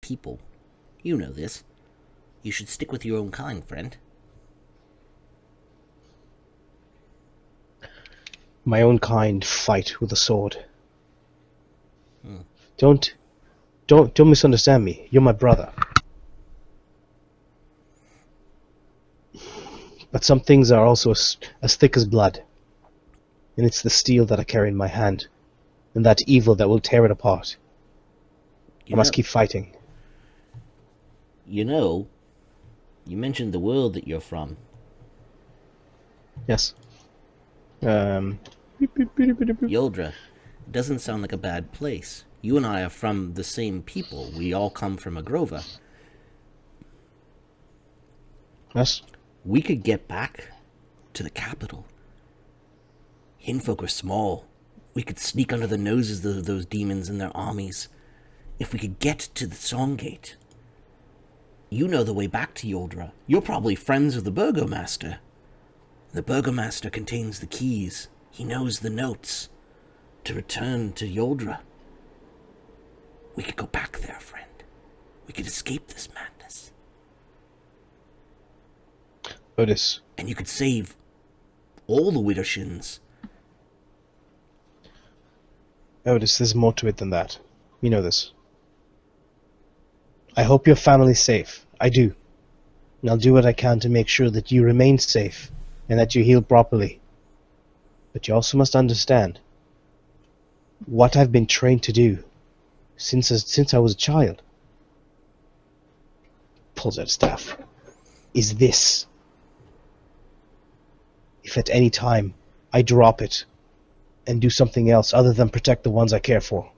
people. You know this. You should stick with your own kind, friend. My own kind fight with a sword. Don't misunderstand me. You're my brother. But some things are also as thick as blood. And it's the steel that I carry in my hand. And that evil that will tear it apart. I must keep fighting. You know, you mentioned the world that you're from. Yes. Yoldra. It doesn't sound like a bad place. You and I are from the same people. We all come from Agrova. Yes. We could get back to the capital. Hinfolk are small. We could sneak under the noses of those demons and their armies. If we could get to the Songgate. You know the way back to Yoldra. You're probably friends with the Burgomaster. The Burgomaster contains the keys. He knows the notes to return to Yoldra. We could go back there, friend. We could escape this madness. Otis. And you could save all the Widdershins. Otis, there's more to it than that. You know this. I hope your family's safe. I do. And I'll do what I can to make sure that you remain safe and that you heal properly. But you also must understand what I've been trained to do since I was a child. Pulls out staff. Is this. If at any time I drop it and do something else other than protect the ones I care for,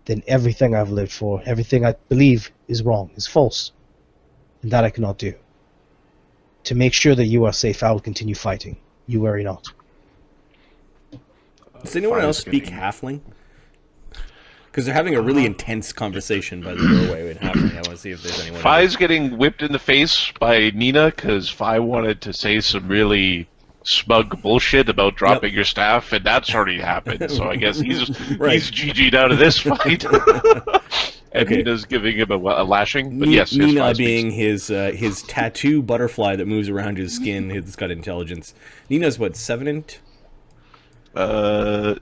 then everything I've lived for, everything I believe is wrong, is false. And that I cannot do. To make sure that you are safe, I will continue fighting. You worry not. Does anyone else speak Halfling? Because they're having a really intense conversation by the doorway in Halfling. I want to see if there's anyone Fi's getting whipped in the face by Neenah because Fi wanted to say some really smug bullshit about dropping your staff, and that's already happened. So I guess he's GG'd out of this fight. And Neenah's giving him a lashing. But yes, Neenah being his tattoo butterfly that moves around his skin. It's got intelligence. Neenah's what, 7 int?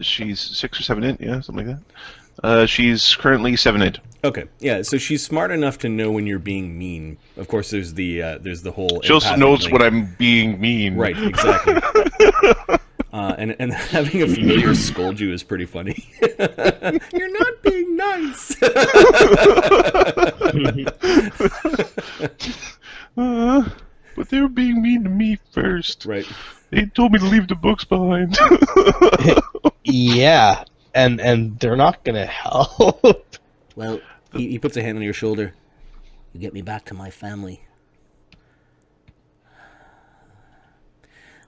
She's 6 or 7 int, yeah, something like that. She's currently 7 int. Okay, yeah. So she's smart enough to know when you're being mean. Of course, there's the whole. She also knows when I'm being mean. Right, exactly. And having a familiar scold you is pretty funny. You're not being nice. But they were being mean to me first. Right. They told me to leave the books behind. Yeah, and they're not gonna help. Well, he puts a hand on your shoulder. You get me back to my family.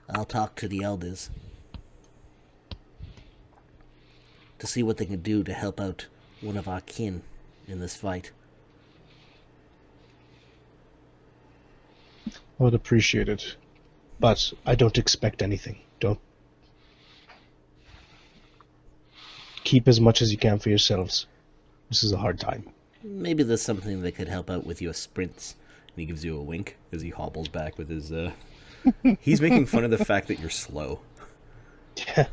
I'll talk to the elders to see what they can do to help out one of our kin in this fight. I would appreciate it, but I don't expect anything. Don't. Keep as much as you can for yourselves. This is a hard time. Maybe there's something that could help out with your sprints. And he gives you a wink as he hobbles back with his... He's making fun of the fact that you're slow. Yeah.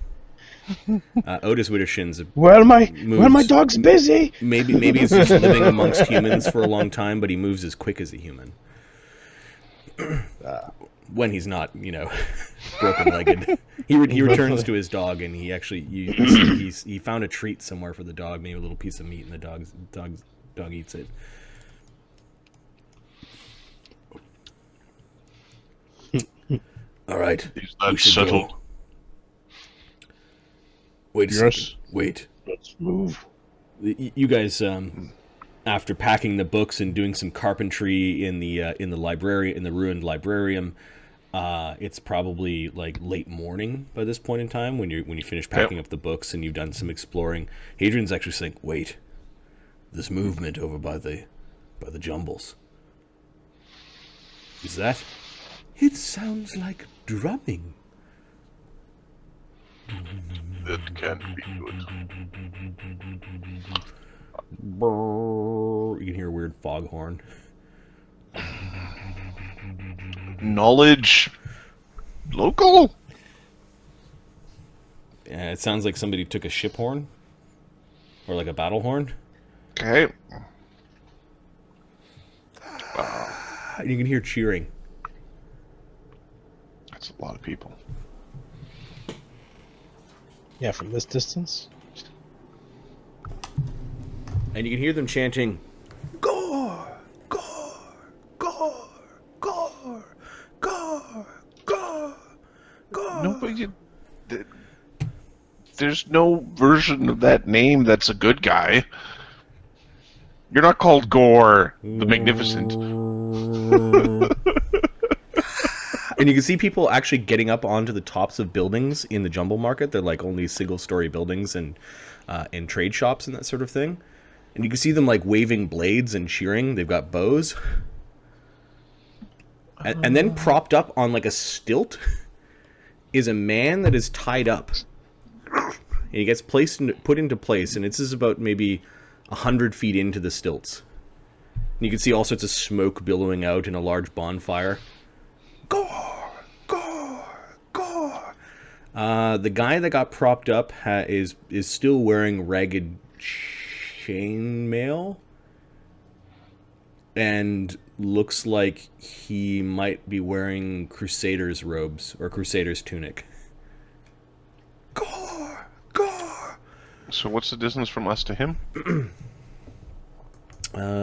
Otis Widdershins Well, my dog's busy. Maybe he's just living amongst humans for a long time, but he moves as quick as a human. When he's not, broken-legged. He returns to his dog, and he actually he found a treat somewhere for the dog, maybe a little piece of meat, and the dog eats it. All right, He's not subtle. go. Wait a second. Wait. Let's move. You guys, after packing the books and doing some carpentry in the library, in the ruined librarium, it's probably like late morning by this point in time when you finish packing up the books and you've done some exploring. Hadrian's actually saying, "Wait, this movement over by the jumbles. Is that? It sounds like drumming." That can't be good. Brrr. You can hear a weird foghorn. Knowledge local? Yeah, it sounds like somebody took a ship horn. Or like a battle horn. Okay. You can hear cheering. That's a lot of people. Yeah, from this distance. And you can hear them chanting, Gore! Gore! Gore! Gore! Gore! Gore! Gore! No, but there's no version of that name that's a good guy. You're not called Gore the Magnificent. And you can see people actually getting up onto the tops of buildings in the jumble market. They're like only single-story buildings and trade shops and that sort of thing. And you can see them like waving blades and cheering. They've got bows. And then propped up on like a stilt is a man that is tied up. And he gets put into place, and this is about maybe 100 feet into the stilts. And you can see all sorts of smoke billowing out in a large bonfire. Gore! Gore! Gore! The guy that got propped up is still wearing ragged chainmail, and looks like he might be wearing crusaders robes or crusaders tunic. Gore! Gore! So what's the distance from us to him?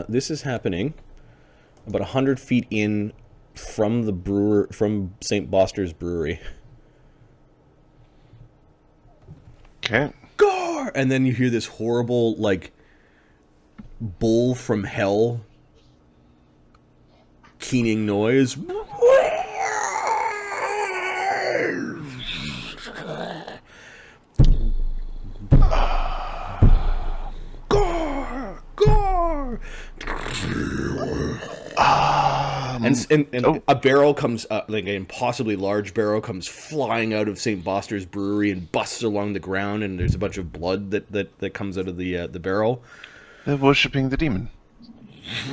This is happening about 100 feet in from St. Boster's brewery. Okay. Gore! And then you hear this horrible, like, bull from hell keening noise. Gore! Gore! And a barrel comes, like an impossibly large barrel comes flying out of St. Boster's brewery and busts along the ground, and there's a bunch of blood that comes out of the barrel. They're worshipping the demon.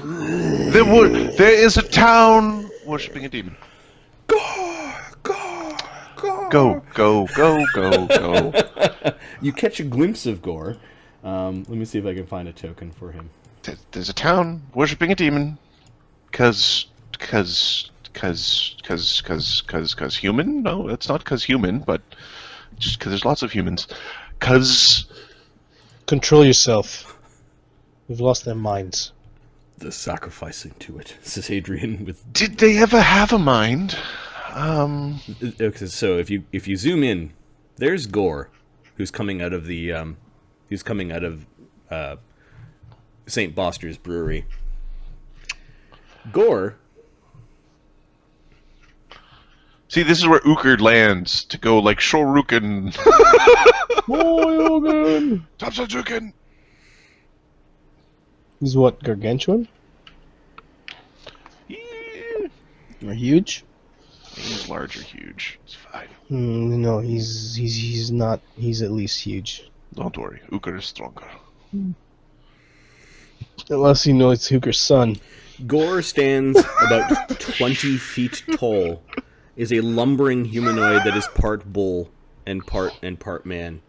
There is a town worshipping a demon. Gore! Gore! Gore! Go, go, go, go, go. You catch a glimpse of Gore. Let me see if I can find a token for him. There's a town worshipping a demon. Cause human? No, it's not cause human, but just cause there's lots of humans. Cause Control yourself. We've lost their minds. The sacrificing to it, says Adrian. With did they ever have a mind? okay, so if you zoom in, there's Gore, who's coming out of St. Boster's brewery. Gore. See, this is where Ukard lands to go like Shoryuken. Shoryuken! Tapsajuken! He's what, gargantuan? Yeah. Or huge? He's large or huge. It's fine. No, he's not. He's at least huge. Don't worry, Ukard is stronger. Unless you know it's Hooker's son. Gore stands about 20 feet tall, is a lumbering humanoid that is part bull and part man.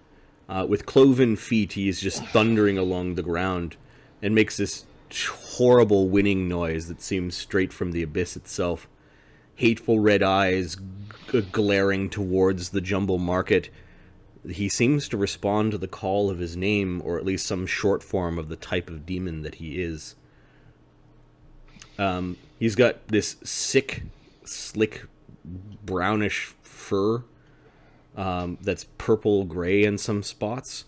With cloven feet, he is just thundering along the ground and makes this horrible winning noise that seems straight from the abyss itself. Hateful red eyes glaring towards the jumble market. He seems to respond to the call of his name, or at least some short form of the type of demon that he is. He's got this sick, slick, brownish fur that's purple-gray in some spots.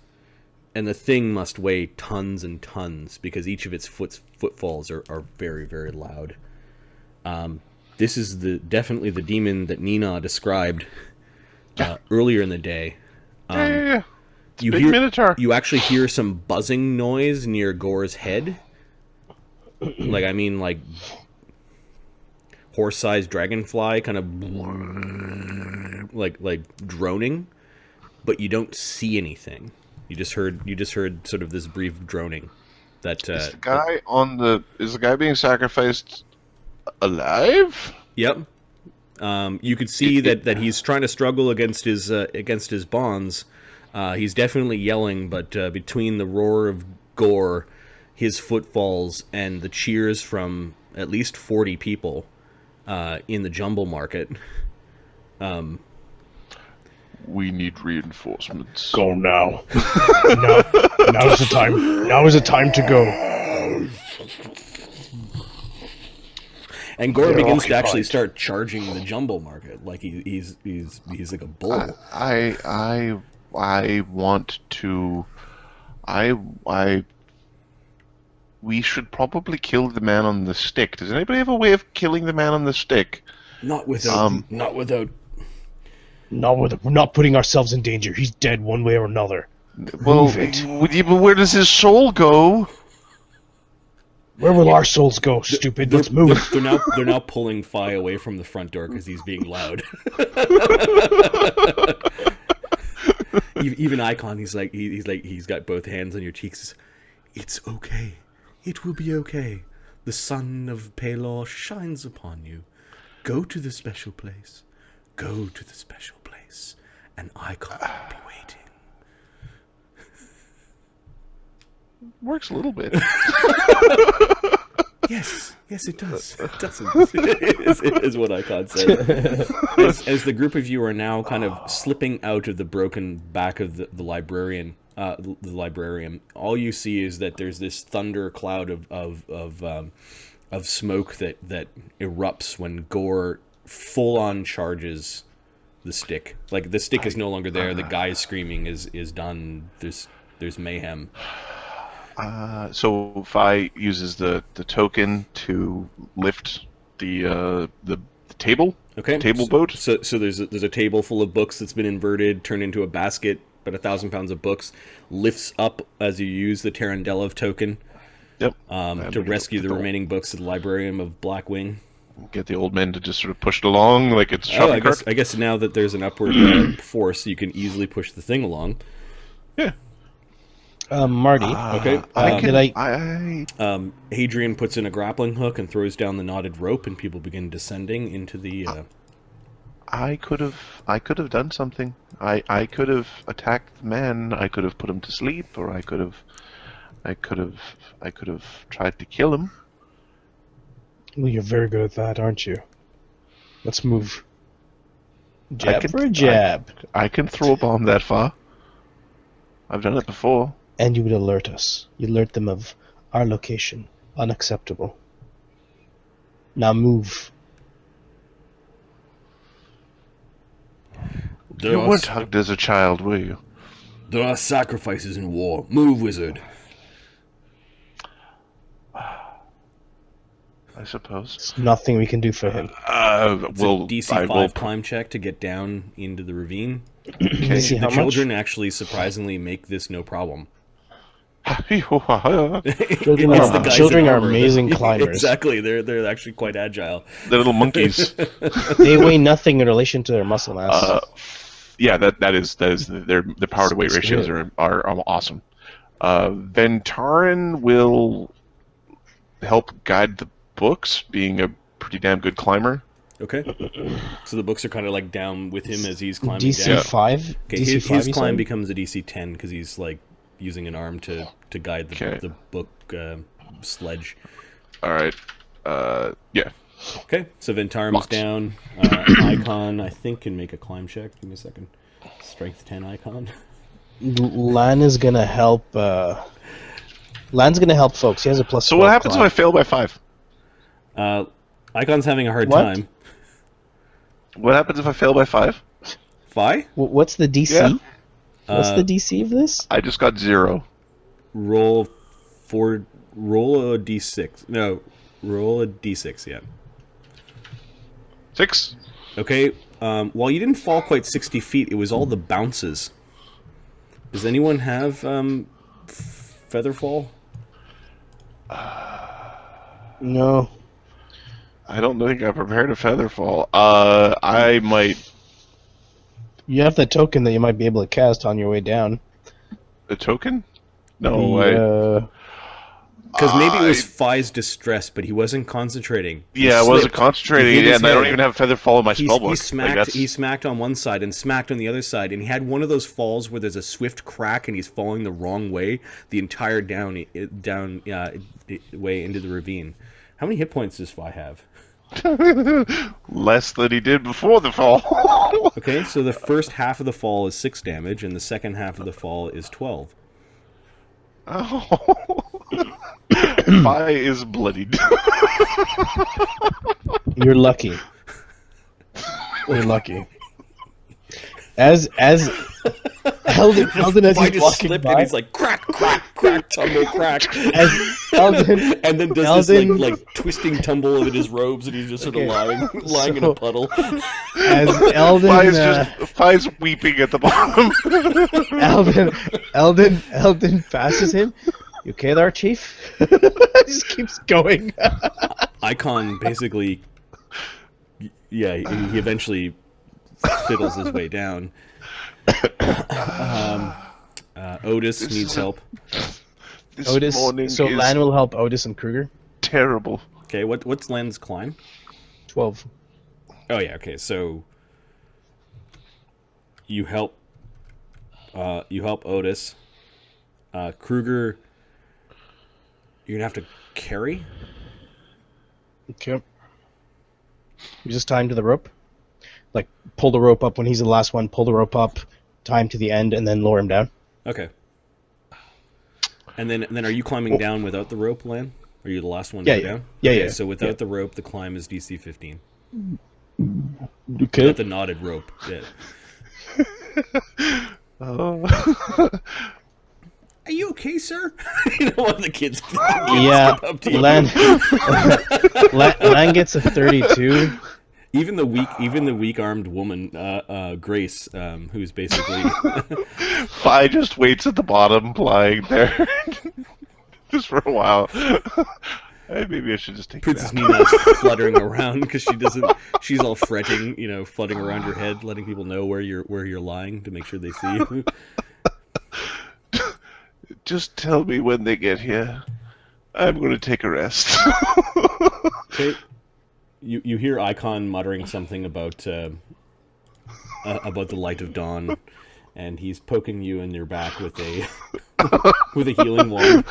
And the thing must weigh tons and tons, because each of its footfalls are very, very loud. This is definitely the demon that Neenah described earlier in the day. Yeah. You big hear, minotaur. You actually hear some buzzing noise near Gore's head. Like horse-sized dragonfly kind of like droning, but you don't see anything. You just heard sort of this brief droning. That is the guy being sacrificed alive? Yep. You could see that he's trying to struggle against his bonds. He's definitely yelling, but between the roar of gore, his footfalls, and the cheers from at least 40 people in the jumble market. We need reinforcements. Go now. Now's the time. Now is the time to go. And Gore begins to actually start charging the jumble market like he's like a bull. I want to. We should probably kill the man on the stick. Does anybody have a way of killing the man on the stick? Not without. We're not putting ourselves in danger. He's dead one way or another. Well, but where does his soul go? Where will our souls go, stupid? Let's move. They're now pulling Fi away from the front door because he's being loud. Even Icon, he's got both hands on your cheeks. It's okay. It will be okay. The sun of Palor shines upon you. Go to the special place. Go to the special place. And Icon will be waiting. Works a little bit. Yes, it does. It doesn't. is what Icon said. As the group of you are now kind of slipping out of the broken back of the librarian, all you see is that there's this thunder cloud of smoke that erupts when Gore full on charges the stick. Like the stick is no longer there. The guy screaming is done. There's mayhem. So Fi uses the token to lift the table. Okay. Table boat. So there's a table full of books that's been inverted, turned into a basket, about 1,000 pounds of books, lifts up as you use the Tarandelov token. Yep. To rescue the remaining books of the Librarian of Blackwing. Get the old men to just sort of push it along like it's a shopping cart. I guess now that there's an upward force, you can easily push the thing along. Yeah. Marty. Okay. Hadrian puts in a grappling hook and throws down the knotted rope, and people begin descending into the. I could have done something. I could have attacked the man. I could have put him to sleep, or I could have tried to kill him. Well, you're very good at that, aren't you? Let's move. Jab for a jab. I can throw a bomb that far. I've done it before. And you would alert us. You alert them of our location. Unacceptable. Now move. You weren't hugged as a child, were you? There are sacrifices in war. Move, wizard. I suppose. There's nothing we can do for him. It's a DC 5 climb check to get down into the ravine. Okay. The children actually surprisingly make this no problem. Children are amazing climbers. Exactly, they're actually quite agile. They're little monkeys. They weigh nothing in relation to their muscle mass. Yeah, that is their power to weight ratios are awesome. Ventarin will help guide the books, being a pretty damn good climber. Okay. So the books are kind of like down with him as he's climbing DC down. 5? Okay, DC his climb becomes a DC 10 because he's like using an arm to guide the book sledge. All right. Yeah. Okay, so Ventarum's down. Icon, I think, can make a climb check. Give me a second. Strength 10 Icon. Lan is going to help... Lan's going to help folks. He has a plus. So what happens if I fail by 5? Icon's having a hard time. What happens if I fail by 5? Fi? What's the DC? Yeah. What's the DC of this? I just got 0. Roll a d6. No, roll a d6, yeah. 6. Okay, while you didn't fall quite 60 feet, it was all the bounces. Does anyone have Featherfall? No. I don't think I prepared a Featherfall. I might... You have the token that you might be able to cast on your way down. The token? No, Because maybe it was Fi's distress, but he wasn't concentrating. Yeah, I wasn't concentrating, and I don't even have Feather Fall in my spellbook. He smacked on one side and smacked on the other side, and he had one of those falls where there's a swift crack and he's falling the wrong way, the entire way into the ravine. How many hit points does Fi have? Less than he did before the fall. Okay, so the first half of the fall is 6 damage, and the second half of the fall is 12. Oh. Fi is bloodied. You're lucky. You're lucky. As Eldon as he's walking by, and he's like crack, crack, crack, tumble, crack. As Eldon, and then does this like twisting tumble in his robes, and he's just sort of lying in a puddle. As Eldon, Fi's weeping at the bottom. Eldon passes him. You okay there, Chief? Just keeps going. Icon basically, yeah, he eventually fiddles his way down. Otis needs help. Otis. So Lan will help Otis and Kruger. Terrible. Okay, what's Lan's climb? 12. Oh yeah, okay. So you help Otis. Kruger, you're gonna have to carry. Okay. You just tie him to the rope. Like, pull the rope up when he's the last one, pull the rope up, tie him to the end, and then lower him down. Okay. And then are you climbing down without the rope, Lan? Are you the last one to go down? Yeah, okay, yeah. So without the rope, the climb is DC 15. Okay. Not the knotted rope. Yeah. Are you okay, sir? You know, one of the kids. Yeah, Lan gets a 32. Even the weak-armed woman, Grace, who's basically Fi just waits at the bottom, lying there, just for a while. Hey, maybe I should just take Princess it out. Neenah's fluttering around because she doesn't. She's all fretting, you know, fluttering around your head, letting people know where you're lying to make sure they see you. Just tell me when they get here. I'm going to take a rest. Okay. You hear Icon muttering something about the light of dawn, and he's poking you in your back with a with a healing wand.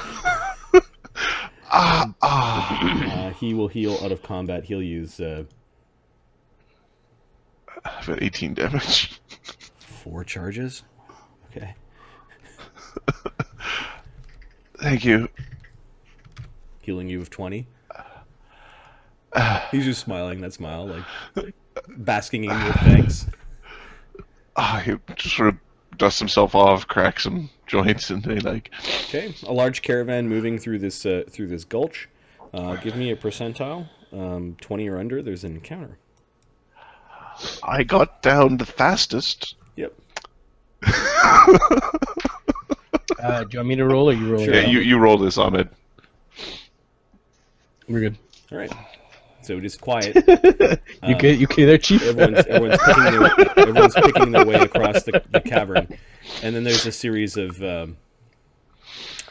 He will heal out of combat. He'll use I've got 18 damage. 4 charges. Okay. Thank you. Healing you of 20. He's just smiling. That smile, like basking in your thanks. He just sort of dusts himself off, cracks some joints, and they like. Okay, a large caravan moving through this gulch. Give me a percentile. 20 or under. There's an encounter. I got down the fastest. Yep. Do you want me to roll or you roll? Sure. Yeah, you roll this, Ahmed. We're good. All right. So it is quiet. You okay there, Chief? Everyone's picking their way across the cavern, and then there's a series of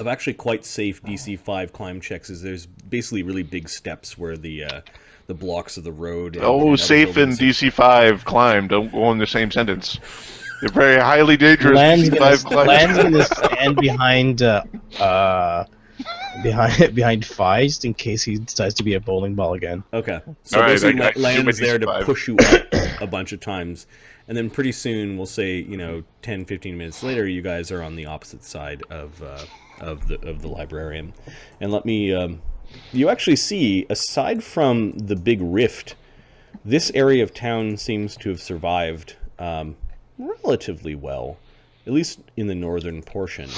actually quite safe DC 5 climb checks. There's basically really big steps where the blocks of the road. And safe in DC 5 climb. Don't go in the same sentence. They're very highly dangerous. Lan's DC 5 climb. gonna stand behind Fi just in case he decides to be a bowling ball again. Okay. So All right, basically, I Lan's there to DC5. push you up a bunch of times, and then pretty soon, we'll say 10, 15 minutes later, you guys are on the opposite side of the librarian, and let me. You actually see, aside from the big rift, this area of town seems to have survived relatively well, at least in the northern portion.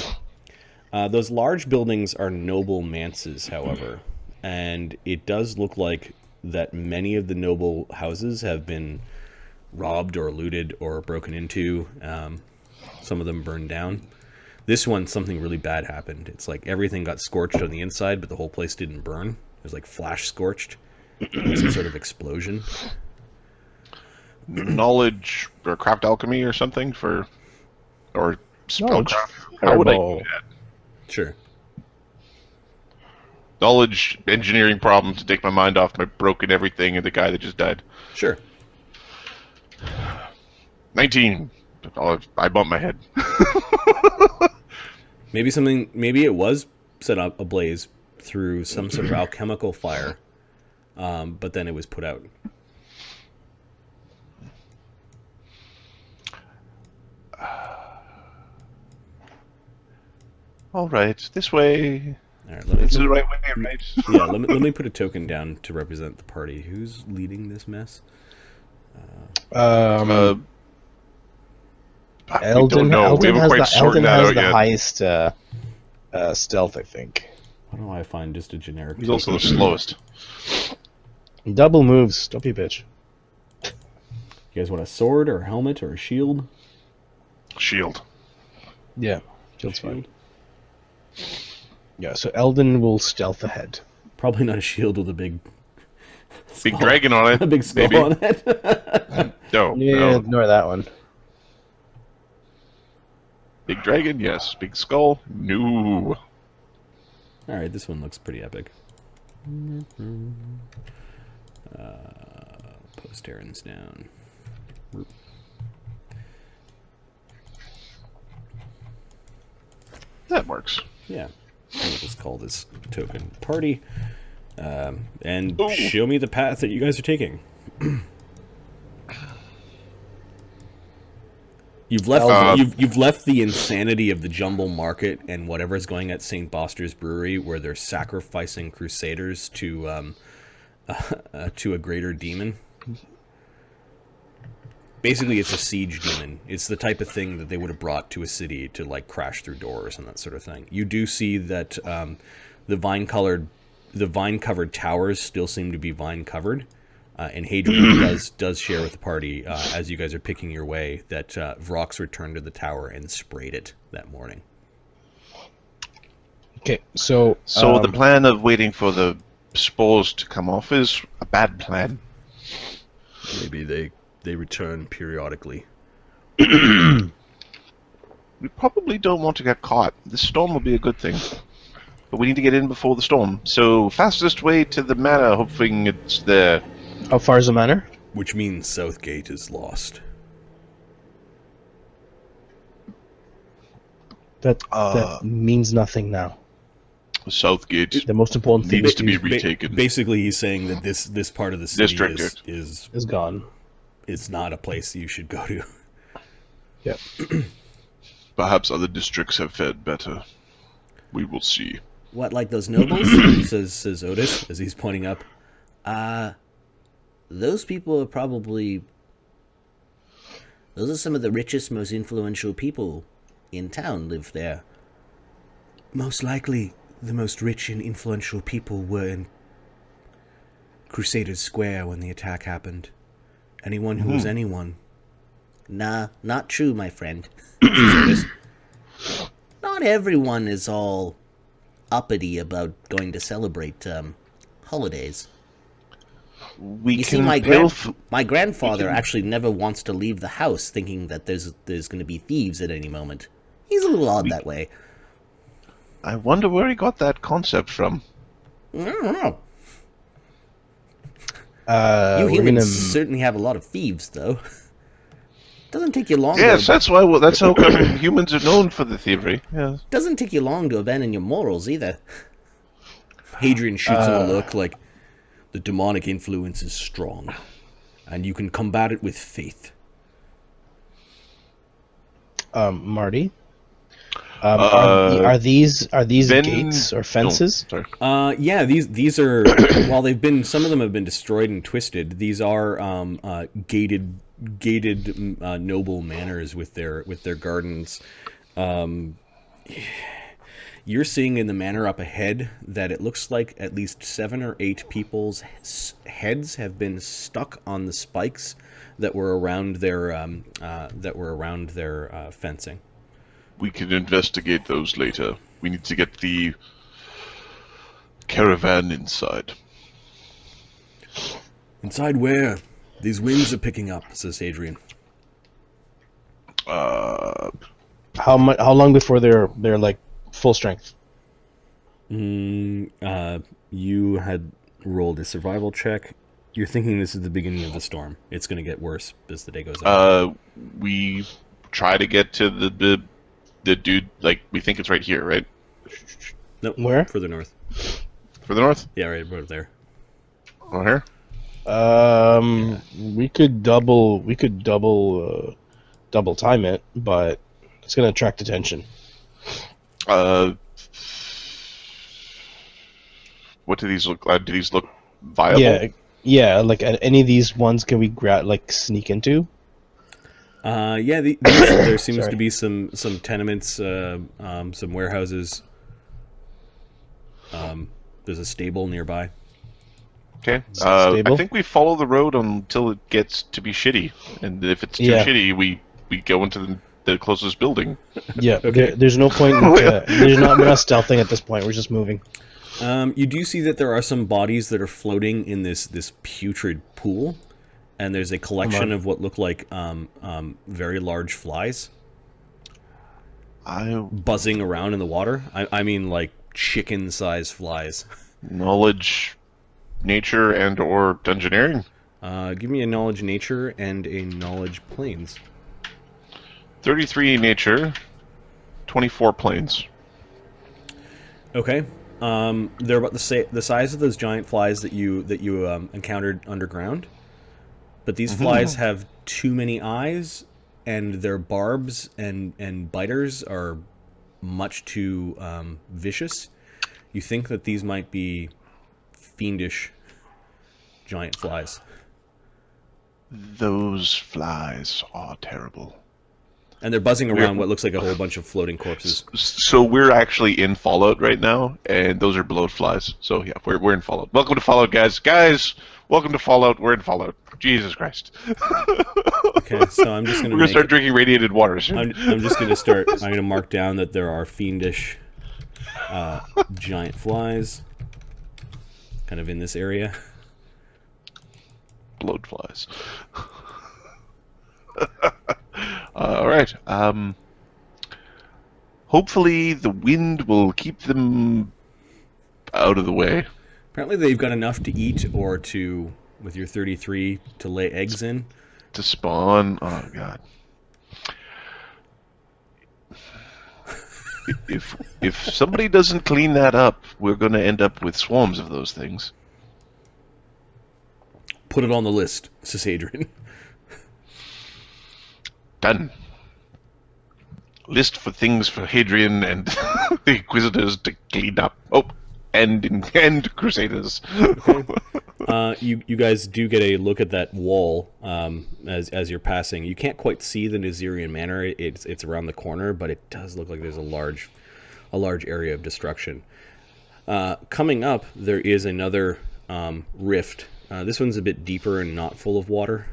Those large buildings are noble manses, however, and it does look like that many of the noble houses have been robbed or looted or broken into. Some of them burned down. This one, something really bad happened. It's like everything got scorched on the inside, but the whole place didn't burn. It was like flash scorched. Some sort of explosion. Knowledge or craft alchemy or something or spellcraft. How Fireball. would I do that? Sure. knowledge engineering problem to take my mind off my broken everything and the guy that just died. Sure. 19. Oh, I bumped my head. Maybe it was set up ablaze through some sort of alchemical fire, but then it was put out. All right, this way. All right, It's the right way, right? yeah, let me put a token down to represent the party. Who's leading this mess? Eldon We haven't quite sorted that has out the yet. highest stealth, I think. Why don't I find just a generic? He's also the token? slowest. Double moves. Don't be a bitch. You guys want a sword or a helmet or a shield? Shield. Yeah, shield's fine. Yeah, so Eldon will stealth ahead. Probably not a shield with a big Big dragon on it. a big skull maybe. on it. No, Yeah, no. ignore that one. Big dragon, yes. Big skull, no. All right, this one looks pretty epic. Post errands down. That works. Yeah, we'll just call this token party, and Ooh. show me the path that you guys are taking. You've left you've left the insanity of the jumble market and whatever's going at St. Boster's Brewery, where they're sacrificing crusaders to a greater demon. Basically, it's a siege demon. It's the type of thing that they would have brought to a city to like crash through doors and that sort of thing. You do see that the vine-covered towers still seem to be vine-covered, and Hadrian does share with the party as you guys are picking your way that Vrox returned to the tower and sprayed it that morning. Okay, so The plan of waiting for the spores to come off is a bad plan. Maybe they return periodically. We probably don't want to get caught. The storm will be a good thing. But we need to get in before the storm. So, fastest way to the manor, hoping it's there. how far is the manor? Which means Southgate is lost. That means nothing now. Southgate The most important thing needs to be Ba- retaken. Basically, he's saying that this part of the city District. is is gone. it's not a place you should go to. Yep. Perhaps other districts have fared better. We will see. What, like those nobles? says Otis as he's pointing up. Those people are probably... Those are some of the richest, most influential people in town live there. Most likely, the most rich and influential people were in Crusaders Square when the attack happened. Anyone who was anyone. Nah, not true, my friend. Says Otis. Not everyone is all uppity about going to celebrate holidays. We You see, can my grandfather actually never wants to leave the house, thinking that there's going to be thieves at any moment. He's a little odd that way. I wonder where he got that concept from. I don't know. You We're humans gonna- certainly have a lot of thieves, though. Doesn't take you long. Yes, to, that's why. Well, that's how come humans are known for the thievery. Yeah. doesn't take you long to abandon your morals either. Hadrian shoots him a look like the demonic influence is strong, and you can combat it with faith. Marty. Are these Ben- gates or fences? No, sorry. Yeah, these are while some of them have been destroyed and twisted. These are gated noble manors with their gardens. You're seeing in the manor up ahead that it looks like at least 7 or 8 people's heads have been stuck on the spikes that were around their fencing. We can investigate those later. We need to get the caravan inside. Inside where? These winds are picking up, says Hadrian. How long before they're like full strength? You had rolled a survival check. You're thinking this is the beginning of the storm. It's going to get worse as the day goes on. We try to get to the dude. Like we think it's right here, right? Nope. Where? Further north. Further north. Yeah, right about there. Over here. We could double time it, but it's gonna attract attention. What do these look? Do these look viable? Yeah. Like any of these ones, can we sneak into? There seems to be some tenements, some warehouses. There's a stable nearby. Okay. I think we follow the road until it gets to be shitty, and if it's too shitty, we go into the closest building. Yeah. Okay. There's no point. We're not stealthing at this point. We're just moving. You do see that there are some bodies that are floating in this putrid pool, and there's a collection of what look like very large flies buzzing around in the water. I mean, like chicken-sized flies. Knowledge, nature, and or dungeoneering. Give me a knowledge nature and a knowledge planes. 33 nature, 24 planes. Okay. They're about the size of those giant flies that you encountered underground, but these flies have too many eyes, and their barbs and biters are much too vicious. You think that these might be fiendish giant flies. Those flies are terrible. And they're buzzing around what looks like a whole bunch of floating corpses. So we're actually in Fallout right now, and those are bloat flies. So yeah, we're in Fallout. Welcome to Fallout, guys. Guys, welcome to Fallout. We're in Fallout. Jesus Christ. Okay, so I'm just gonna start drinking radiated water soon. I'm just gonna start. I'm gonna mark down that there are fiendish giant flies, kind of in this area. Bloat flies. All right. Hopefully the wind will keep them out of the way. Apparently they've got enough to eat or to, with your 33, to lay eggs in. To spawn. Oh, God. If somebody doesn't clean that up, we're going to end up with swarms of those things. Put it on the list, says Adrian. Done. List for things for Hadrian and the Inquisitors to clean up. Oh, and Crusaders. Okay. You guys do get a look at that wall as you're passing. You can't quite see the Nazirian manor. It's around the corner, but it does look like there's a large area of destruction. Coming up, there is another rift. This one's a bit deeper and not full of water.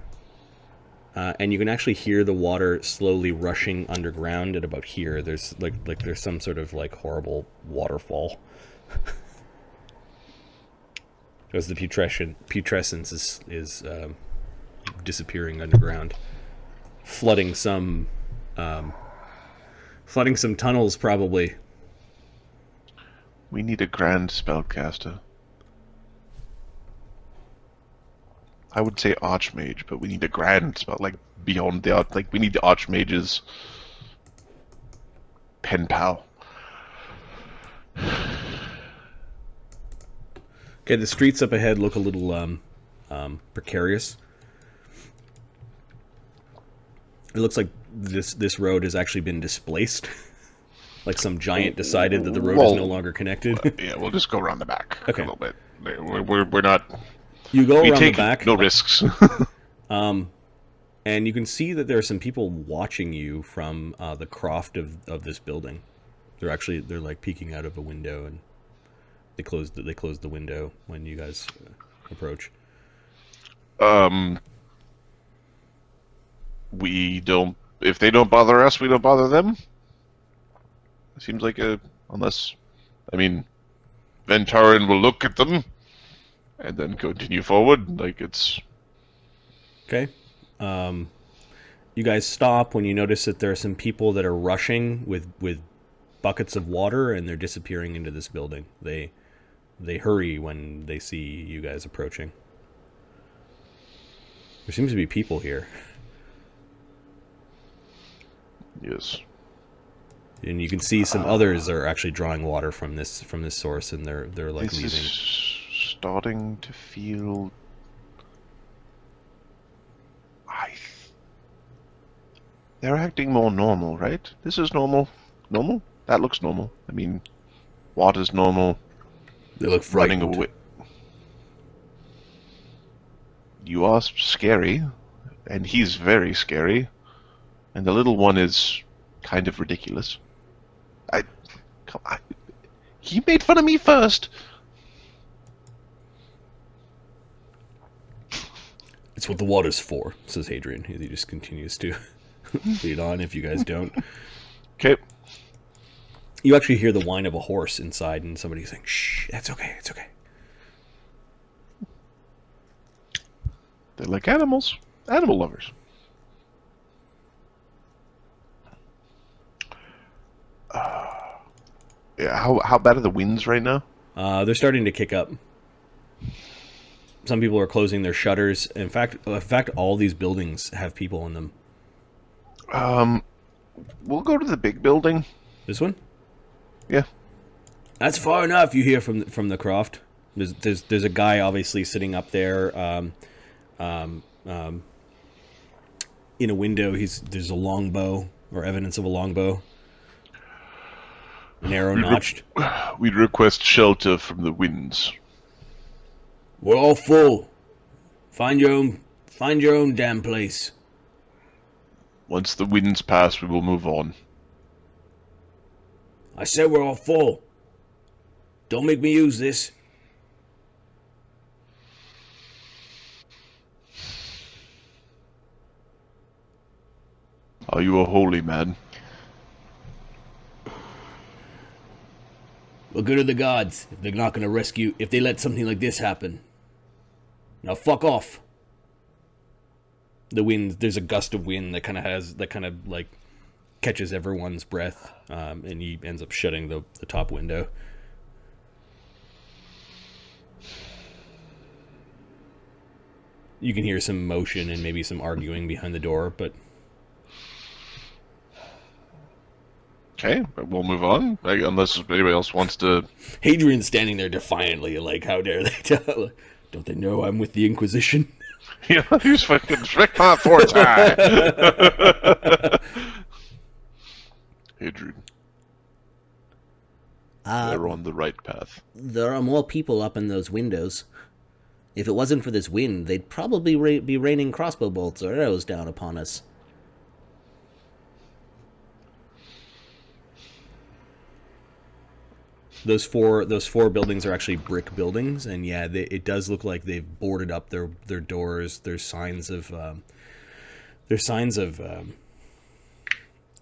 And you can actually hear the water slowly rushing underground at about here. There's there's some sort of horrible waterfall. Because the putrescence is disappearing underground, flooding some tunnels probably. We need a grand spellcaster. I would say Archmage, but we need a grand spell, beyond the we need the Archmage's pen pal. Okay, the streets up ahead look a little precarious. It looks like this road has actually been displaced. Like some giant decided that the road is no longer connected. Yeah, we'll just go around the back a little bit. We're not. You go we around take the back. No risks. And you can see that there are some people watching you from the croft of this building. They're peeking out of a window, and they close the window when you guys approach. We don't. If they don't bother us, we don't bother them. It seems like unless, Ventarin will look at them and then continue forward. It's okay. You guys stop when you notice that there are some people that are rushing with buckets of water, and they're disappearing into this building. They hurry when they see you guys approaching. There seems to be people here. Yes. And you can see some others are actually drawing water from this source, and they're like This leaving. is starting to feel. They're acting more normal, right? This is normal. Normal? That looks normal. I mean, water's normal. They look Running frightened. away. You are scary, and he's very scary, and the little one is kind of ridiculous. He made fun of me first. It's what the water's for, says Hadrian. He just continues to lead on if you guys don't. Okay. You actually hear the whine of a horse inside, and somebody's saying, "Shh, that's okay, it's okay." They're like animals. Animal lovers. Yeah, how bad are the winds right now? They're starting to kick up. Some people are closing their shutters. In fact, all these buildings have people in them. We'll go to the big building. This one? Yeah. That's far enough. You hear from the croft. There's a guy obviously sitting up there, in a window. There's a longbow or evidence of a longbow, an arrow notched. We'd request shelter from the winds. We're all full. Find your own damn place. Once the winds pass, we will move on. I said we're all full. Don't make me use this. Are you a holy man? What good are the gods if they're not going to rescue, if they let something like this happen? Now fuck off. The wind. There's a gust of wind that kind of like catches everyone's breath, and he ends up shutting the top window. You can hear some motion and maybe some arguing behind the door, but Okay, we'll move on. Unless anybody else wants to. Hadrian's standing there defiantly, like, how dare they tell? Don't they know I'm with the Inquisition? Yeah, he's fucking strict my forte. Hadrian, they're on the right path. There are more people up in those windows. If it wasn't for this wind, they'd probably be raining crossbow bolts or arrows down upon us. Those four buildings are actually brick buildings, and yeah, it does look like they've boarded up their doors. There's signs of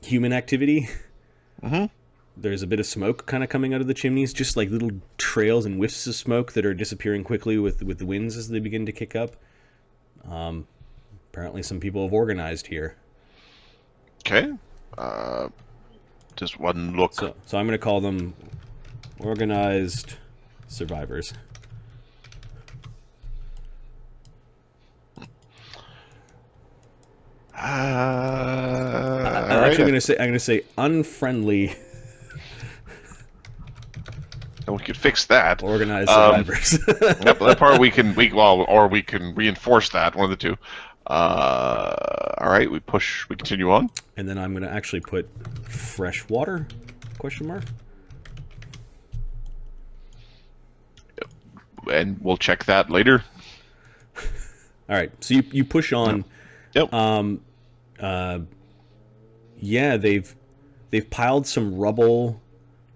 human activity. Mm-hmm. There's a bit of smoke kind of coming out of the chimneys, just like little trails and whiffs of smoke that are disappearing quickly with the winds as they begin to kick up. Apparently, some people have organized here. Okay. Just one look. So I'm going to call them organized survivors. I'm actually going to say unfriendly. And we could fix that. Organized survivors. Yep, that part we can reinforce that, one of the two. All right, we continue on. And then I'm going to actually put fresh water, question mark. And we'll check that later. All right, so you push on. Yep. Yeah, they've piled some rubble.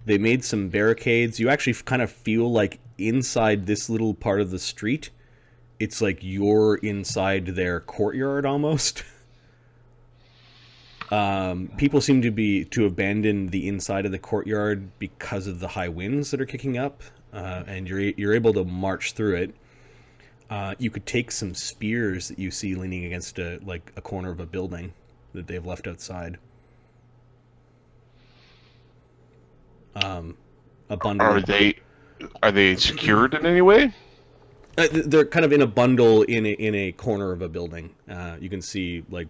They made some barricades. You actually kind of feel like inside this little part of the street, it's like you're inside their courtyard almost. People seem to abandon the inside of the courtyard because of the high winds that are kicking up, and you're able to march through it. You could take some spears that you see leaning against a corner of a building that they've left outside. A bundle. Are they secured in any way? They're kind of in a bundle in a corner of a building. You can see, like,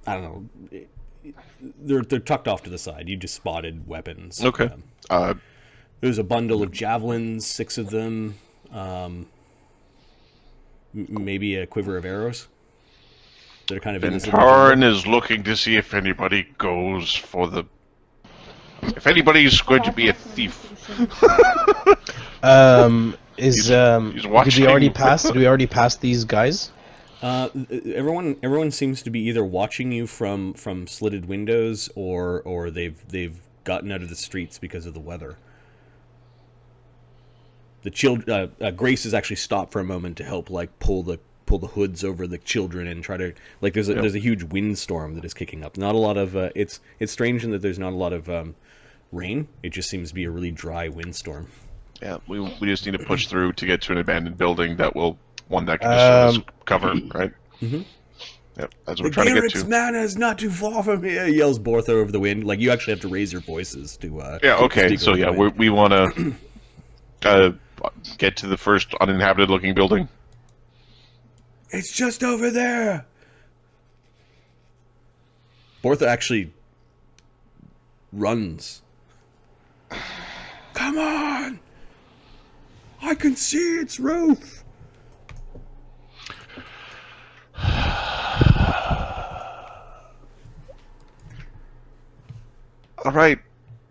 I don't know. They're tucked off to the side. You just spotted weapons. Okay. There's a bundle of javelins, 6 of them. Maybe a quiver of arrows. They're kind of in this little Ventarn bundle. is looking to see if anybody goes for the. If anybody's going to be a thief. He's watching. Did we already pass these guys? Everyone seems to be either watching you from slitted windows or they've gotten out of the streets because of the weather. The Grace has actually stopped for a moment to help, like, pull the hoods over the children and try to, like, there's a huge windstorm that is kicking up. Not a lot of it's strange in that there's not a lot of rain. It just seems to be a really dry windstorm. Yeah, we just need to push through to get to an abandoned building that can just serve as cover, right? Mm-hmm. Yep, that's what we're trying to get to. manor is not too far from here, yells Bortha over the wind. Like, you actually have to raise your voices to. Yeah. Okay. So yeah, we want to get to the first uninhabited-looking building. It's just over there. Bortha actually runs. Come on! I can see its roof. All right,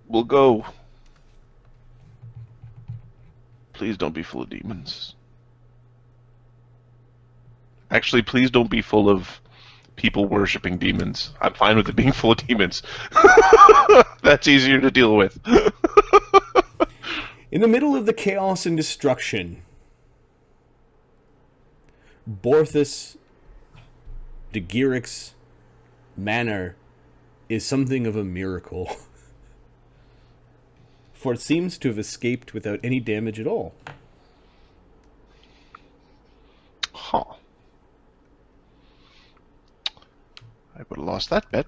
we'll go. Please don't be full of demons. Actually, please don't be full of people worshipping demons. I'm fine with it being full of demons. That's easier to deal with. In the middle of the chaos and destruction, Bortha Digiric's manor is something of a miracle. For it seems to have escaped without any damage at all. Huh. I would have lost that bet.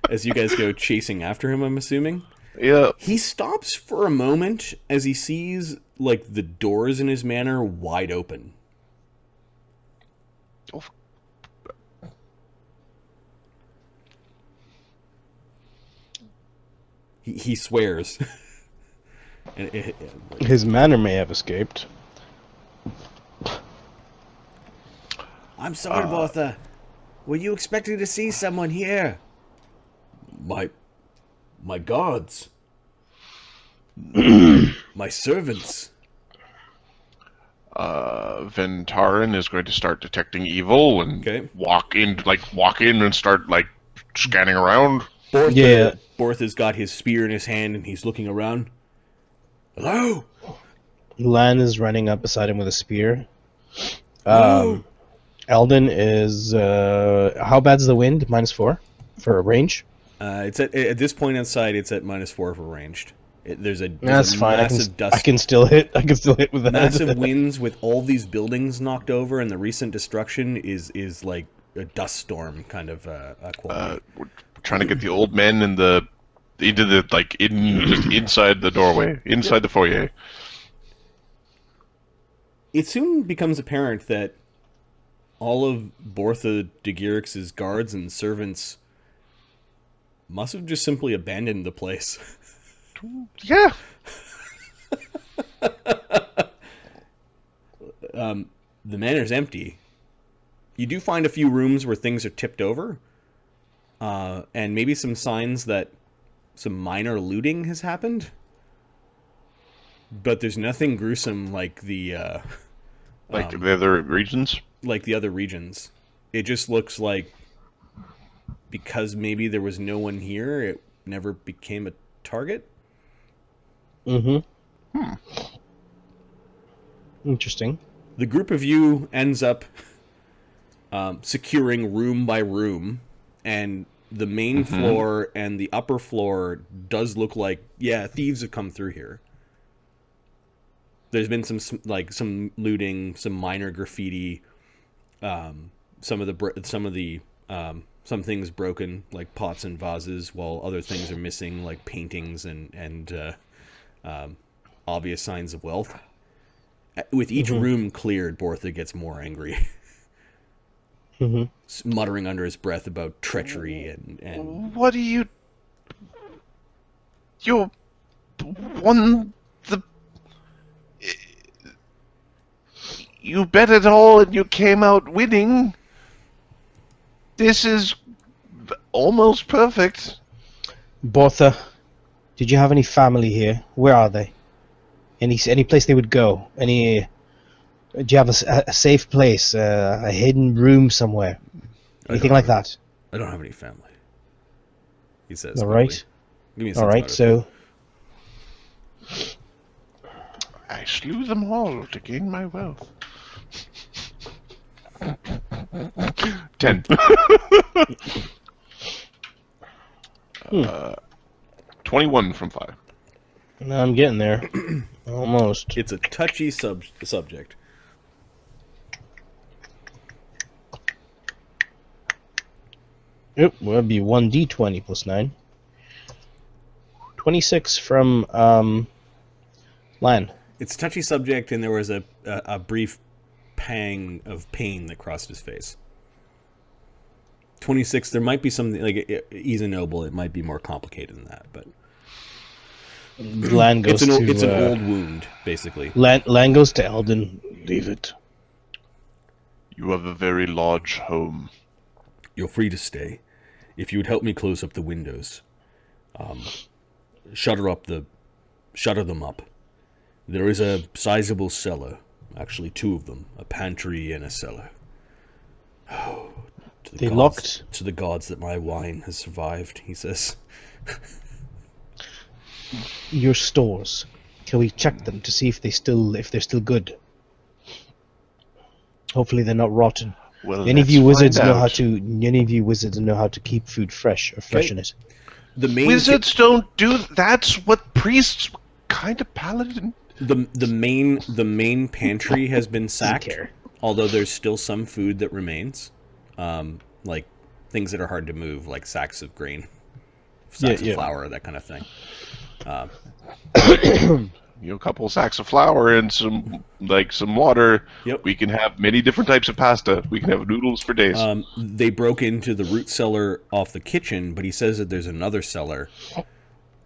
As you guys go chasing after him, I'm assuming. Yeah. He stops for a moment as he sees, like, the doors in his manor wide open. Oh. He swears. His manor may have escaped. I'm sorry, Bortha. Were you expecting to see someone here? My guards. My servants. Ventarn is going to start detecting evil and walk in and start, like, scanning around. Bortha's got his spear in his hand and he's looking around. Hello? Lan is running up beside him with a spear. Hello? Eldon is how bad's the wind? -4 for range. It's at this point outside. It's at -4 for ranged. There's a fine. massive dust. I can still hit. I can still hit with that. Massive winds with all these buildings knocked over, and the recent destruction is like a dust storm kind of quality. We're trying to get the old men just inside the doorway, inside the foyer. It soon becomes apparent that all of Bortha Digiric's guards and servants must have just simply abandoned the place. Yeah. The manor's empty. You do find a few rooms where things are tipped over, and maybe some signs that some minor looting has happened. But there's nothing gruesome like the other regions. Like the other regions. It just looks like because maybe there was no one here, it never became a target. Interesting. The group of you ends up securing room by room, and the main floor and the upper floor does look like, thieves have come through here. There's been some looting, some minor graffiti, some of the Some things broken, like pots and vases, while other things are missing, like paintings and obvious signs of wealth. With each room cleared, Bortha gets more angry. Muttering under his breath about treachery and... What are you... You won the... You bet it all and you came out winning. This is almost perfect. Bortha, did you have any family here? Where are they? Any place they would go? Do you have a safe place, a hidden room somewhere? Anything like that? I don't have any family, he says. All right. Give me a All right, so... I slew them all to gain my wealth. 10. 21 from 5. No, I'm getting there. Almost. It's a touchy subject. Yep, well, that'd be 1d20 plus 9. 26 from Lan. It's a touchy subject, and there was a brief pang of pain that crossed his face. 26, there might be something, like, he's a noble, it might be more complicated than that, but... Lan goes it's an old wound, basically. Lan goes to Eldon. Leave it. You have a very large home. You're free to stay. If you would help me close up the windows. Shutter them up. There is a sizable cellar. Actually, 2 of them. A pantry and a cellar. Oh, Locked? To the gods that my wine has survived, he says. Your stores. Can we check them to see if they're still good? Hopefully they're not rotten. Well, any of you wizards know how to keep food fresh or freshen it. The main wizards don't do. That's what priests kind of paladin. The main pantry has been sacked. Although there's still some food that remains, like things that are hard to move, like sacks of grain, sacks of flour, that kind of thing. A couple sacks of flour and some water. Yep. We can have many different types of pasta. We can have noodles for days. They broke into the root cellar off the kitchen, but he says that there's another cellar.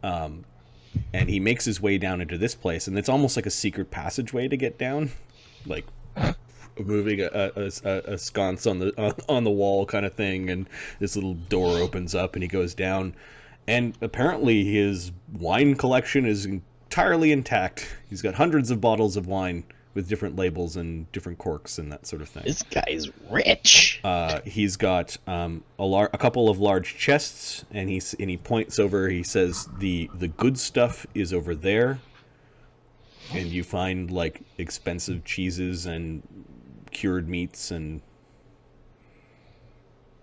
And he makes his way down into this place, and it's almost like a secret passageway to get down, like moving a sconce on the wall kind of thing, and this little door opens up, and he goes down, and apparently his wine collection is entirely intact. He's got hundreds of bottles of wine with different labels and different corks and that sort of thing. This guy's rich. He's got a couple of large chests, and he points over. He says the good stuff is over there, and you find like expensive cheeses and cured meats and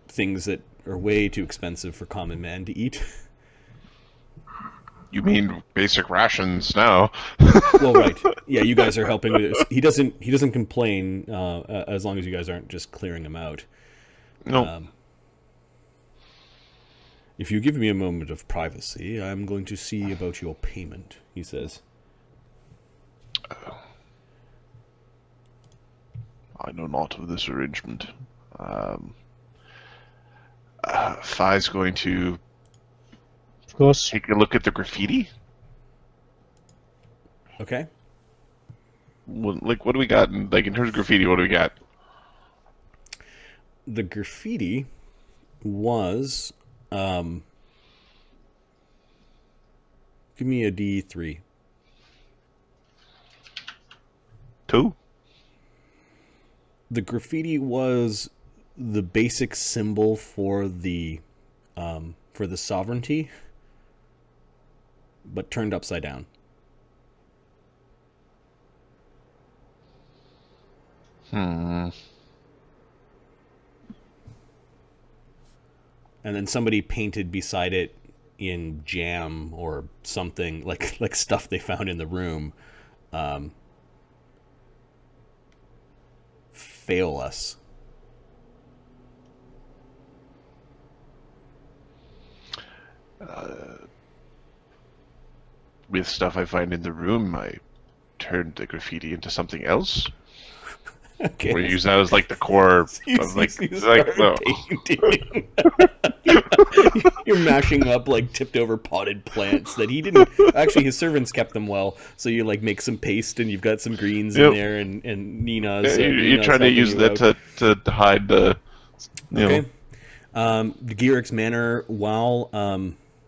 things that are way too expensive for common man to eat. You mean basic rations now? Well, right. Yeah, you guys are helping with this. He doesn't complain as long as you guys aren't just clearing him out. No. If you give me a moment of privacy, I'm going to see about your payment, he says. I know not of this arrangement. Fi's going to of course take a look at the graffiti. Okay. What do we got? In terms of graffiti, what do we got? The graffiti was... give me a D3. 2? The graffiti was the basic symbol for the sovereignty, but turned upside down. And then somebody painted beside it in jam or something, like stuff they found in the room. Fail us. with stuff I find in the room, I turned the graffiti into something else. Okay. Or use that as like the core of painting. You're mashing up like tipped over potted plants that he didn't. Actually, his servants kept them well. So you like make some paste and you've got some greens in there, and Neenah's. You're trying to use that to hide the. Okay. The Gearix Manor, while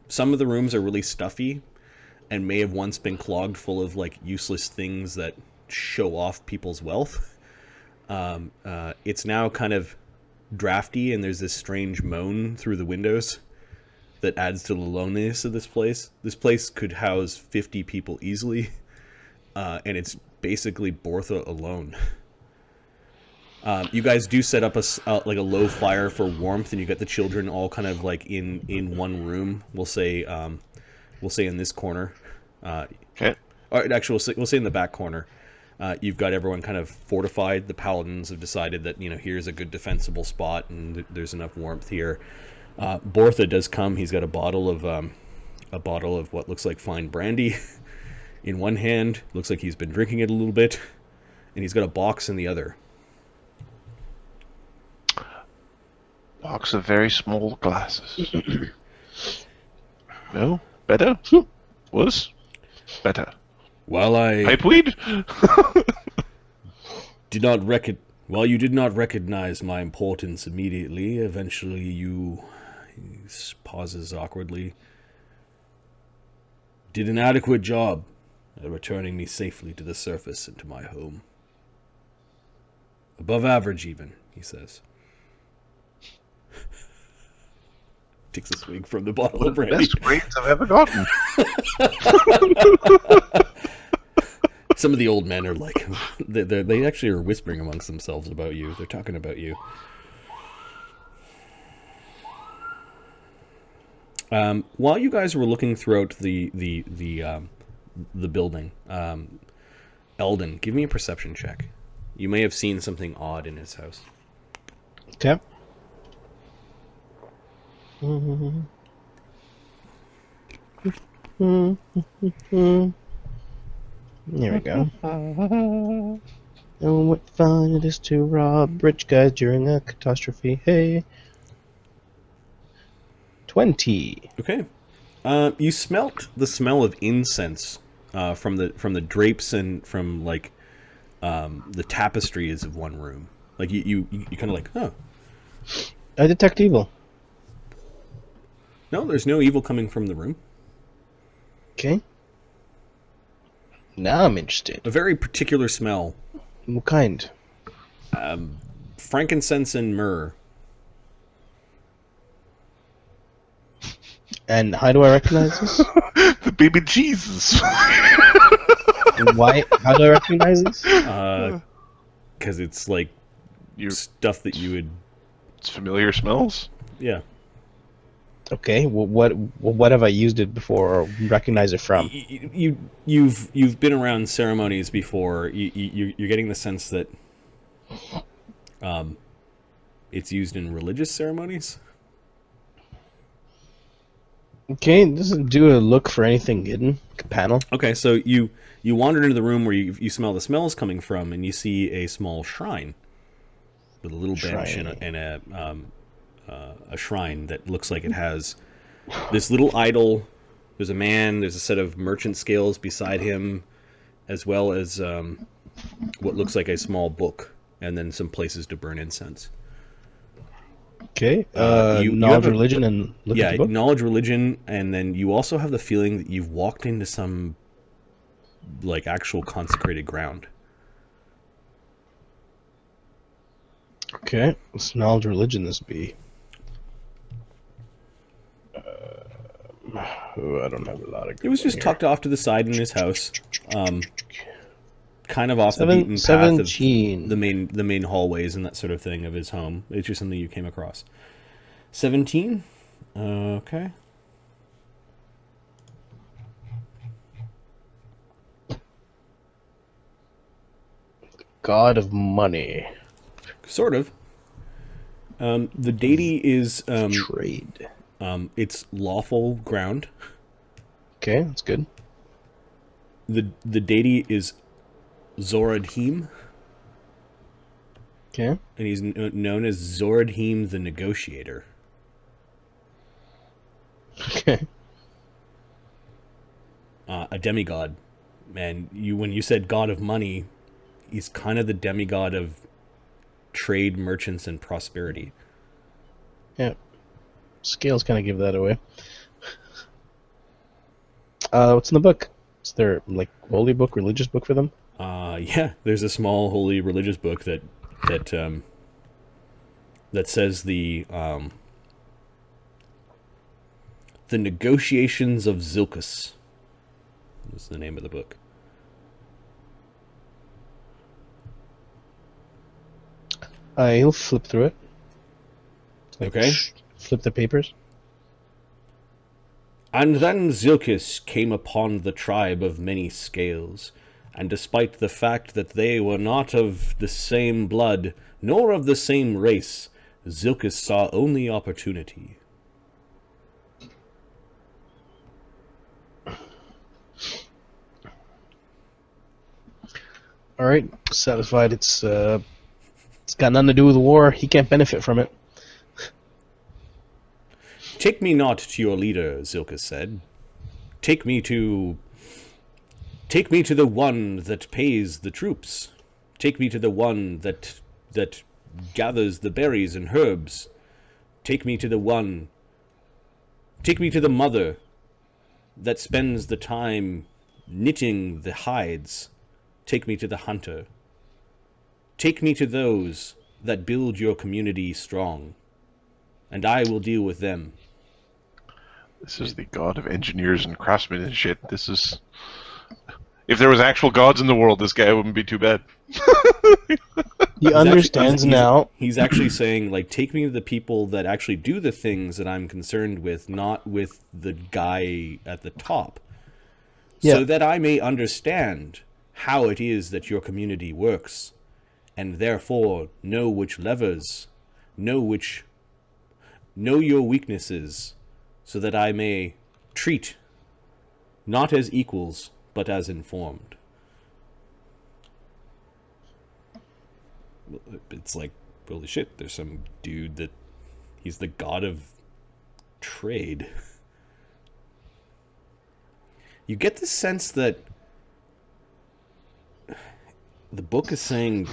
some of the rooms are really stuffy and may have once been clogged full of like useless things that show off people's wealth, it's now kind of drafty, and there's this strange moan through the windows that adds to the loneliness of this place. This place could house 50 people easily, and it's basically Bortha alone. You guys do set up a low fire for warmth, and you got the children all kind of like in one room. We'll say in this corner. Okay. Or actually, we'll say in the back corner. You've got everyone kind of fortified. The paladins have decided that here's a good defensible spot, and there's enough warmth here. Bortha does come. He's got a bottle of what looks like fine brandy in one hand. Looks like he's been drinking it a little bit, and he's got a box in the other. Box of very small glasses. No? Better? Was? Better. While Pipeweed? While you did not recognize my importance immediately, eventually he pauses awkwardly, did an adequate job at returning me safely to the surface and to my home. Above average, even, he says. Takes a swig from the bottle of brandy. Best grades I've ever gotten. Some of the old men are like, they actually are whispering amongst themselves about you. They're talking about you. While you guys were looking throughout the building, Eldon, give me a perception check. You may have seen something odd in his house. Okay. There we go. Oh, what fun it is to rob rich guys during a catastrophe. Hey. 20. Okay. You smelt the smell of incense from the drapes and from like the tapestries of one room. Like you kind of like, huh. I detect evil. No, there's no evil coming from the room. Okay. Now I'm interested. A very particular smell. What kind? Frankincense and myrrh. And how do I recognize this? The baby Jesus. Why? How do I recognize this? Because it's like stuff that you would. It's familiar smells. Yeah. Okay. Well, what have I used it before or recognize it from? You've been around ceremonies before. You're getting the sense that it's used in religious ceremonies. Okay, doesn't do a look for anything hidden. Like a panel. Okay, so you wander into the room where you smell the smells coming from, and you see a small shrine with a little bench and a shrine that looks like it has this little idol. There's a man. There's a set of merchant scales beside him, as well as what looks like a small book, and then some places to burn incense. Okay. Knowledge, religion, and look at the book? Knowledge, religion, and then you also have the feeling that you've walked into some like actual consecrated ground. Okay. What's knowledge, religion this be? I don't have a lot of. It was just here. tucked off to the side in his house, kind of off the beaten path 17. of the main hallways and that sort of thing of his home. It's just something you came across. 17. Okay. God of money. Sort of. The deity is Trade. It's lawful ground. Okay, that's good. The deity is Zoradhim, Okay. and he's known as Zoradhim the Negotiator. Okay. A demigod. And when you said god of money, he's kind of the demigod of trade, merchants, and prosperity. Yeah. Scales kind of give that away. What's in the book? Is there like holy book, religious book for them? Yeah, there's a small holy religious book that says the Negotiations of Zilkus. That's the name of the book. He'll flip through it. Okay. Flip the papers. And then Zilkus came upon the tribe of many scales, and despite the fact that they were not of the same blood, nor of the same race, Zilkus saw only opportunity. All right, satisfied. It's got nothing to do with the war. He can't benefit from it. Take me not to your leader, Zilkus said. Take me to the one that pays the troops. Take me to the one that gathers the berries and herbs. Take me to the mother that spends the time knitting the hides. Take me to the hunter. Take me to those that build your community strong, and I will deal with them. This is the god of engineers and craftsmen and shit. This is... If there was actual gods in the world, this guy wouldn't be too bad. He understands now. He's actually saying, like, take me to the people that actually do the things that I'm concerned with, not with the guy at the top. Yeah. So that I may understand how it is that your community works, and therefore know which levers, know your weaknesses, so that I may treat not as equals, but as informed. It's like, holy shit, there's some dude that he's the god of trade. You get the sense that the book is saying,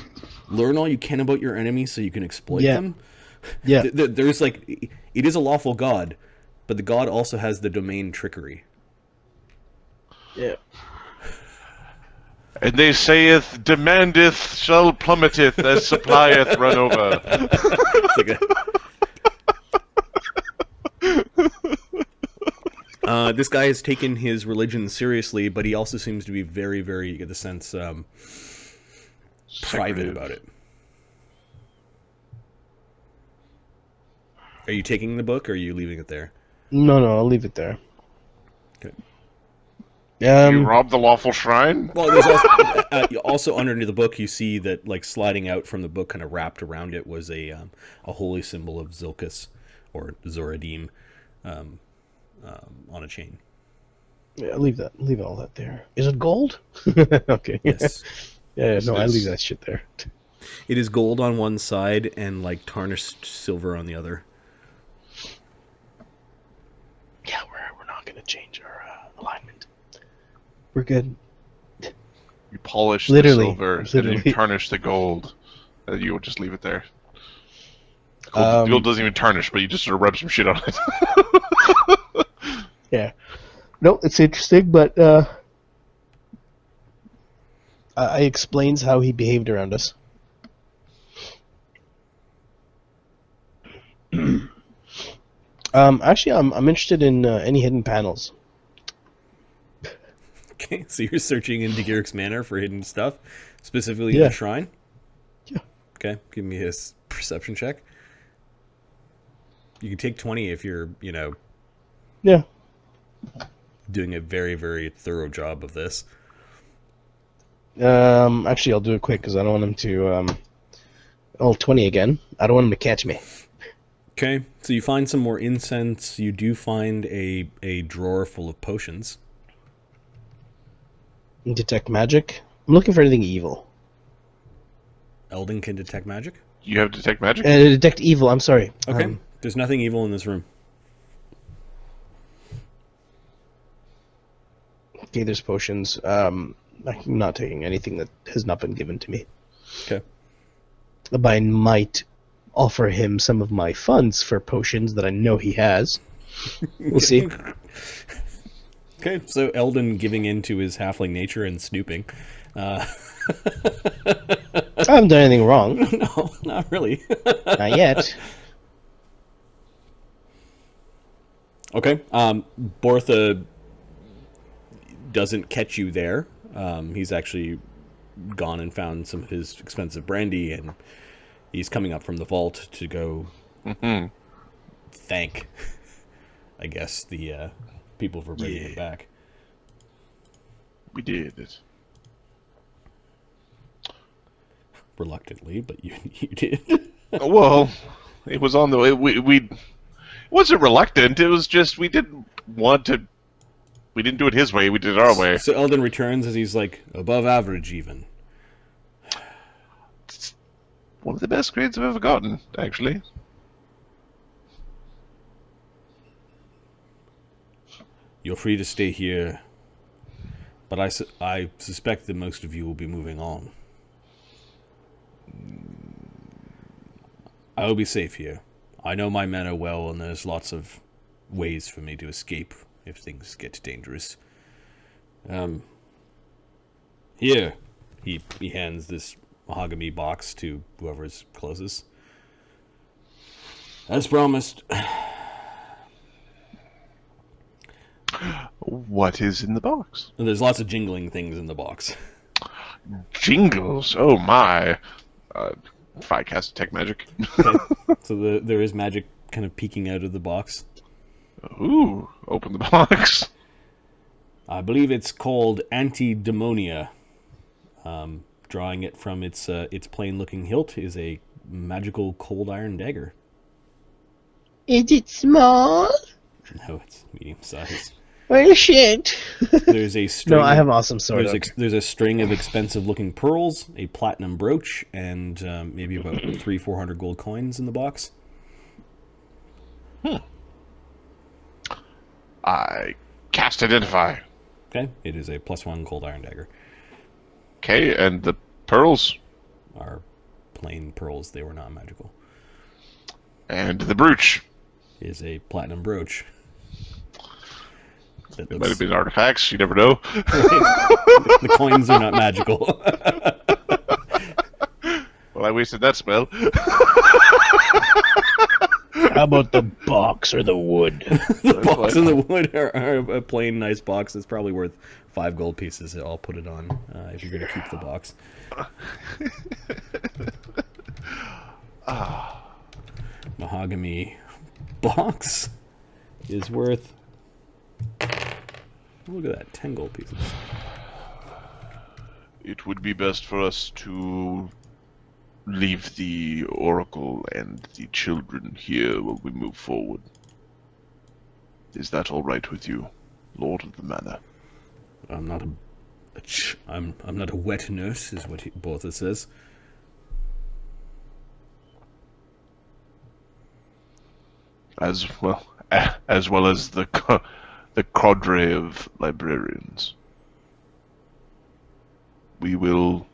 learn all you can about your enemies so you can exploit them. Yeah. There's like, it is a lawful god, but the god also has the domain trickery. Yeah. And they saith, demandeth shall plummeteth as supplieth run over. This guy has taken his religion seriously, but he also seems to be very, very, you get the sense, private about it. Are you taking the book, or are you leaving it there? No, I'll leave it there. Okay. You robbed the lawful shrine? Well, there's also underneath the book, you see that, like, sliding out from the book, kind of wrapped around it, was a holy symbol of Zilkus, or Zoradhim, on a chain. Yeah, leave all that there. Is it gold? Okay. Yes. Yeah, no, I leave that shit there. It is gold on one side and, like, tarnished silver on the other. Yeah, we're not gonna change our alignment. We're good. You polish Literally, the silver, and literally. then you tarnish the gold. You would just leave it there. Gold doesn't even tarnish, but you just sort of rub some shit on it. Yeah. No, it's interesting, but I explains how he behaved around us. Actually, I'm interested in any hidden panels. Okay, so you're searching in Degiric's Manor for hidden stuff, specifically in the shrine? Yeah. Okay, give me a perception check. You can take 20 if you're, Yeah. doing a very, very thorough job of this. Actually, I'll do it quick because I don't want him to. 20 again. I don't want him to catch me. Okay, so you find some more incense. You do find a drawer full of potions. Detect magic. I'm looking for anything evil. Eldon can detect magic. You have detect magic? Detect evil. I'm sorry. Okay, there's nothing evil in this room. Okay, there's potions. I'm not taking anything that has not been given to me. Okay. But I might offer him some of my funds for potions that I know he has. We'll see. Okay, so Eldon giving in to his halfling nature and snooping. I haven't done anything wrong. No, not really. Not yet. Okay, Bortha doesn't catch you there. He's actually gone and found some of his expensive brandy, and he's coming up from the vault to go thank, I guess, the people for bringing him back. We did it. Reluctantly, but you did. Well, it was on the way. We wasn't reluctant. It was just we didn't want to. We didn't do it his way. We did it our way. So Eldon returns as he's like above average, even. It's one of the best grades I've ever gotten, actually. You're free to stay here, but I suspect that most of you will be moving on. I will be safe here. I know my manor well, and there's lots of ways for me to escape if things get dangerous. Here, he hands this mahogany box to whoever's closest. As promised. What is in the box? And there's lots of jingling things in the box. Jingles. Oh my. If I cast detect magic. Okay. So there is magic kind of peeking out of the box. Ooh, open the box. I believe it's called Anti-Demonia. Drawing it from its plain-looking hilt is a magical cold iron dagger. Is it small? No, it's medium-sized. Well, shit. There's a string. No, I have an awesome sword. There's a string of expensive-looking pearls, a platinum brooch, and maybe about 300-400 gold coins in the box. I cast identify. Okay, it is a +1 cold iron dagger. Okay, and the pearls? Are plain pearls. They were not magical. And the brooch? Is a platinum brooch. That It might have been artifacts, you never know. The coins are not magical. Well, I wasted that spell. How about the box or the wood? The box and the wood are a plain, nice box. It's probably worth 5 gold pieces. I'll put it on if you're going to keep the box. Mahogany box is worth... Look at that, 10 gold pieces. It would be best for us to leave the oracle and the children here while we move forward. Is that all right with you, Lord of the Manor? I'm not I'm not a wet nurse, is what Bortha says. As well as the cadre of librarians. We will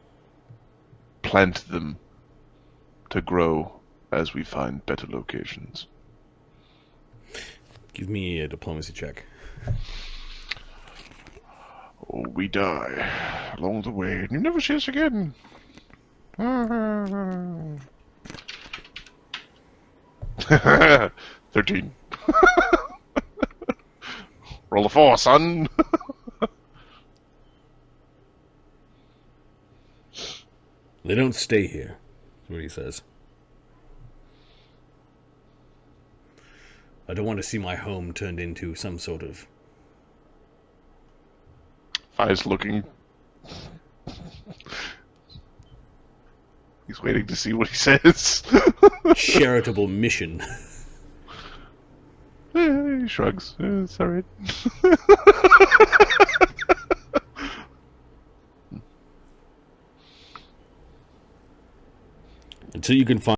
plant them to grow as we find better locations. Give me a diplomacy check. Or we die along the way, and you never see us again. 13. Roll a 4, son. They don't stay here, is what he says. I don't want to see my home turned into some sort of... Fi's looking. He's waiting to see what he says. charitable mission. He shrugs. It's all right. Until you can find